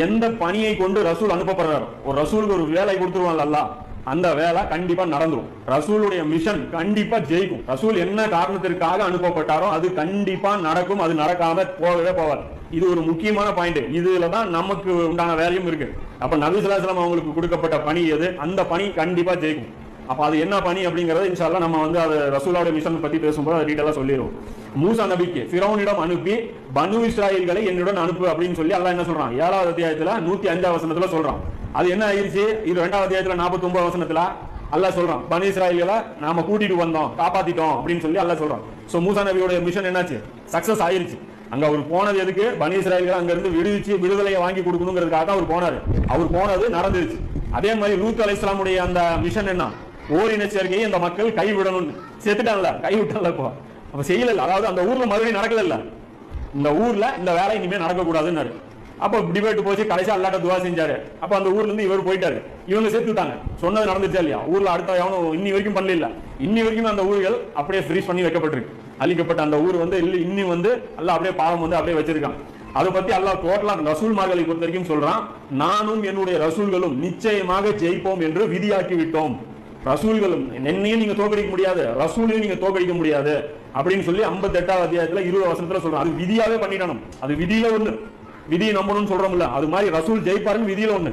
எந்த பணியை கொண்டு ரசூல் அனுப்பப்படுறாரோ, ஒரு ரசூலுக்கு ஒரு வேலை கொடுத்துருவாங்க அல்லாஹ், அந்த வேலை கண்டிப்பா நடந்துரும். ரசூலுடைய மிஷன் கண்டிப்பா ஜெயிக்கும். ரசூல் என்ன காரணத்திற்காக அனுப்பப்பட்டாரோ அது கண்டிப்பா நடக்கும். அது நடக்காம போகவே போவாது. இது ஒரு முக்கியமான பாயிண்ட். இதுல தான் நமக்கு உண்டான வேலையும் இருக்கு. அப்ப நபி ஸல்லல்லாஹு அலைஹி வஸல்லம் அவங்களுக்கு கொடுக்கப்பட்ட பணி எது, அந்த பணி கண்டிப்பா ஜெயிக்கும். அப்ப அது என்ன பணி அப்படிங்கறத இன்ஷா அல்லாஹ் நம்ம வந்து அது ரசூலுடைய மிஷன் பத்தி பேசும்போது அது டீடைலா சொல்லிடுவோம். மூசா நபிக்கு ஃபிரௌனிடம் அனுப்பி பனு இஸ்ராயீல்களை என்னுடன் அனுப்பு அப்படின்னு சொல்லி அல்லாஹ் என்ன சொல்றான், 7வது அத்தியாயத்துல 105வது வசனத்துல சொல்றான். அது என்ன ஆயிருச்சு, இது 2வது அத்தியாயத்துல 49வது வசனத்துல அல்லாஹ் சொல்றான், பனு இஸ்ராயீல்களை நாம கூட்டிட்டு வந்தோம், காப்பாத்திட்டோம் அப்படின்னு சொல்லி அல்லாஹ் சொல்றான். சோ மூசா நபியோட மிஷன் என்னாச்சு, சக்சஸ் ஆயிருச்சு. அங்க அவர் போனது எதுக்கு, பனு இஸ்ராயீல்களை அங்க இருந்து விடுதலையை வாங்கி கொடுக்கணுங்கிறதுக்காக தான் அவர் போனாரு. அவர் போனது நடந்துருச்சு. அதே மாதிரி லூத் அலைஹிஸ்ஸலாமுடைய அந்த மிஷன் என்ன, ஓரின சேர்க்கையை இந்த மக்கள் கைவிடணும். செத்துட்டான்ல, கைவிட்டான்ல. இப்போ அப்ப செய்யல. அதாவது அந்த ஊர்ல மறுபடியும் நடக்கல. இந்த ஊர்ல இந்த வேலை இனிமே நடக்க கூடாதுன்னு அப்ப டிபேட் போச்சு. கடைசி அல்லாட்ட துவா செஞ்சாரு. அப்ப அந்த ஊர்ல இருந்து இவர் போயிட்டாரு. இவங்க சேர்த்துட்டாங்க. சொன்னது நடந்துச்சா இல்லையா, ஊர்ல அடுத்த எவனும் இன்னி வரைக்கும் பண்ணல. இன்னி வரைக்கும் அந்த ஊர்கள் அப்படியே ஃப்ரீஸ் பண்ணி வைக்கப்பட்டிருக்கு. அழிக்கப்பட்ட அந்த ஊர் வந்து இன்னி வந்து அல்லாஹ் அப்படியே பாவம் வந்து அப்படியே வச்சிருக்காங்க. அதை பத்தி அல்லாஹ் டோட்டலா ரசூல்மார்களை பொறுத்த வரைக்கும் சொல்றான், நானும் என்னுடைய ரசூல்களும் நிச்சயமாக ஜெயிப்போம் என்று விதியாக்கி விட்டோம். ரசூல்களும் என்னையும் நீங்க தோக்கடிக்க முடியாது, ரசூலையும் நீங்க தோக்கடிக்க முடியாது அப்படின்னு சொல்லி 58வது அத்தியாயத்துல 20 வசனத்துல சொல்றான். அது விதியாவே பண்ணிடணும். அது விதியில ஒண்ணு. விதியை நம்பணும்னு சொல்றோம்ல, அது மாதிரி ரசூல் ஜெயிப்பாருன்னு விதியில ஒண்ணு.